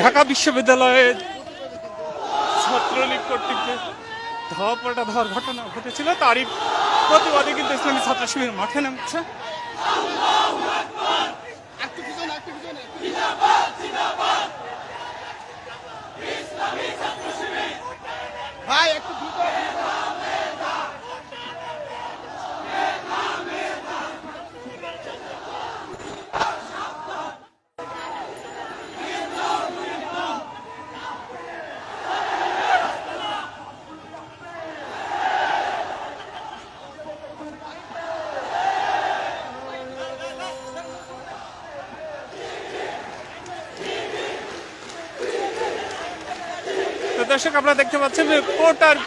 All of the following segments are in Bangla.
ঢাকা বিশ্ববিদ্যালয়ে ছাত্রলীগ কর্তৃক ধাওয়া ধর ঘটনা ঘটেছিল, তারই প্রতিবাদে কিন্তু ইসলামী ছাত্র শিবির মাঠে নামছে। ভাই একটু দর্শক, আপনারা দেখতে পাচ্ছেন যে কোটার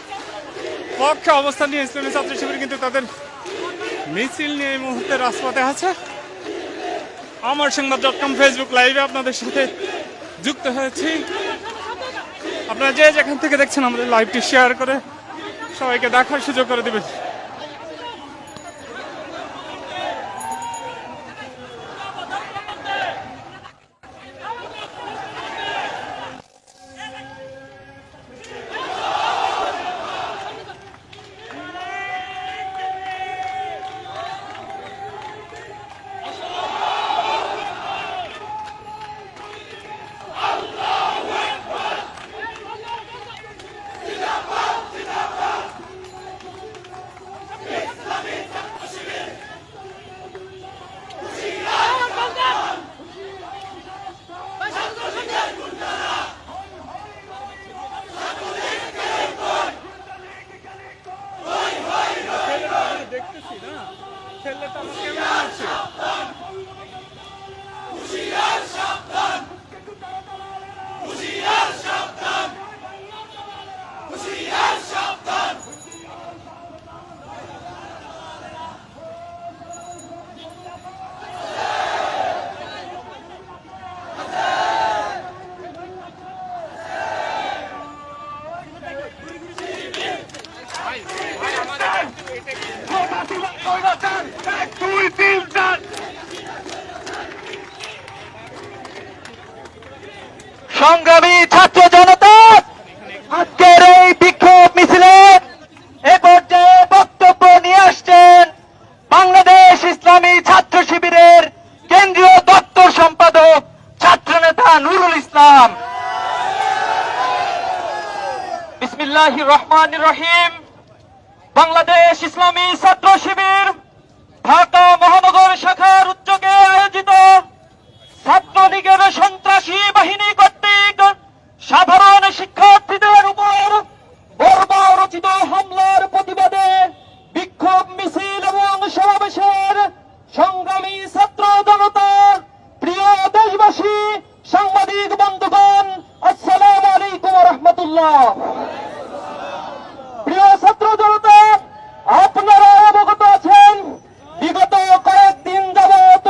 পক্ষে অবস্থান নিয়ে ইসলামী ছাত্র শিবির কিন্তু তাদের মিছিল নিয়ে এই মুহূর্তে রাজপথে আছে। আমার সংবাদ.com ফেসবুক লাইভে আপনাদের সাথে যুক্ত হয়েছি। আপনারা যে যেখান থেকে দেখছেন আমাদের লাইভটি শেয়ার করে সবাইকে দেখার সুযোগ করে দিবেন। সংগ্রামী ছাত্র জনতা, আজকের এই বিক্ষোভ মিছিলে এ পর্যায়ে বক্তব্য নিয়ে আসছেন বাংলাদেশ ইসলামী ছাত্র শিবিরের কেন্দ্রীয় দপ্তর সম্পাদক ছাত্রনেতা নুরুল ইসলাম। বিসমিল্লাহির রহমানির রহিম। বাংলাদেশ ইসলামী ছাত্র শিবির ঢাকা মহানগর শাখার উদ্যোগে আয়োজিত ছাত্রলীগের সন্ত্রাসী বাহিনী কর্তৃক সাধারণ শিক্ষার্থীদের উপর বর্বরচিত হামলার প্রতিবাদে বিক্ষোভ মিছিল এবং সমাবেশের সংগ্রামী ছাত্র জনতা, প্রিয় দেশবাসী, সাংবাদিক বন্ধুগণ, আসসালামু আলাইকুম ওয়া রাহমাতুল্লাহ। প্রিয় ছাত্র জনতা, আপনারা অবগত আছেন বিগত কয়েকদিন যাবত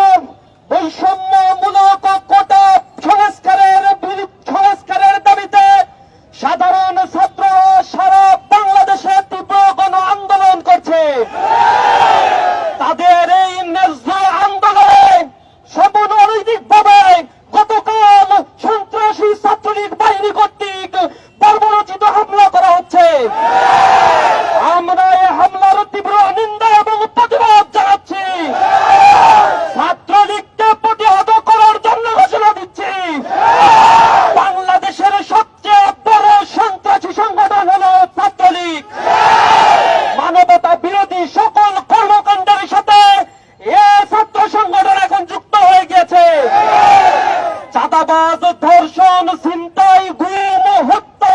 বৈষম্যমূলক কোটা সংস্কারের দাবিতে সাধারণ ছাত্ররা সারা বাংলাদেশে তীব্র গণ আন্দোলন করছে। তাদের এই ন্যায্য আন্দোলনে সমনৈতিকভাবে গতকাল সন্ত্রাসী ছাত্রলীগ বাহিনী কর্তৃক বর্বরচিত হামলা করা হচ্ছে। আমরা এই হামলার তীব্র নিন্দা এবং প্রতিবাদ জানাচ্ছি। ছাত্রলীগকে প্রতিহত করার জন্য ঘোষণা দিচ্ছি, বাংলাদেশের সবচেয়ে বড় সন্ত্রাসী সংগঠন হল ছাত্রলীগ। মানবতা বিরোধী সকল কর্মকাণ্ডের সাথে এ ছাত্র সংগঠন এখন যুক্ত হয়ে গেছে। চাঁদাবাজ, ধর্ষণ, ছিনতাই, গুম, হত্যা,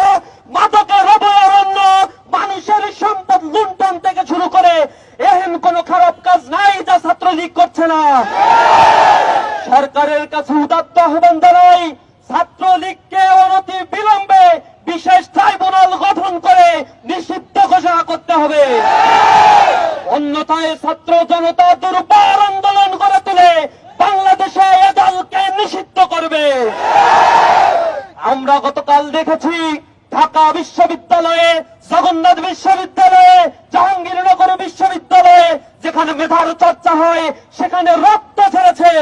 মাদকের অভয়ারণ্য, মানুষের সম্পদ লুণ্ঠন থেকে শুরু করে এহেন কোন খারাপ কাজ নাই যা ছাত্রলীগ করছে না। সরকারের কাছে উদাত্ত আহ্বান জানাই, ছাত্রলীগকে অনতি বিলম্বে বিশেষ ট্রাইব্যুনাল গঠন করে নিষিদ্ধ ঘোষণা করতে হবে। অন্যথায় ছাত্র জনতা দুর্বার আন্দোলন করে তুলে বাংলাদেশে এ দলকে নিষিদ্ধ করবে। আমরা গতকাল দেখেছি ঢাকা বিশ্ববিদ্যালয়ে, জগন্নাথ বিশ্ববিদ্যালয়ে, জাহাঙ্গীরনগর বিশ্ববিদ্যালয়ে যেখানে মেধার চর্চা হয় সেখানে রক্ত ঝরেছে।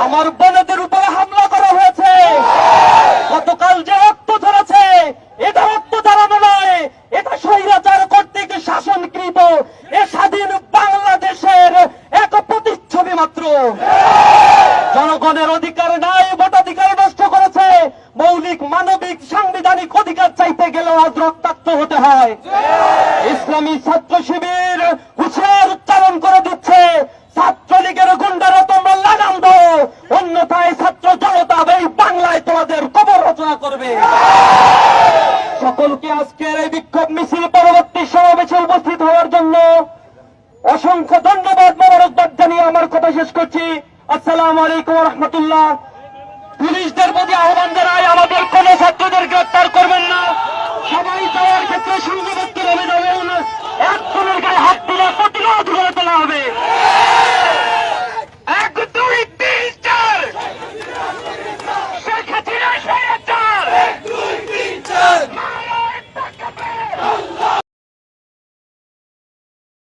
আমার বোনদের উপরে হামলা করা হয়েছে। হলেও আজ রক্তাক্ত হতে হয়। ইসলামী ছাত্র শিবির হুঁশিয়ার উচ্চারণ করে দিচ্ছে, ছাত্রলীগের গুন্ডারা তোমরা লাগাম দাও, অন্যথায় ছাত্র জনতা এই বাংলায় তোমাদের কবর রচনা করবে। সকলকে আজকের এই বিক্ষোভ মিছিল পরবর্তী সমাবেশে উপস্থিত হওয়ার জন্য অসংখ্য ধন্যবাদ, মোবারকবাদ জানিয়ে আমার কথা শেষ করছি। আসসালামু আলাইকুম ওয়া রাহমাতুল্লাহ। পুলিশদের প্রতি আহ্বান জানাই,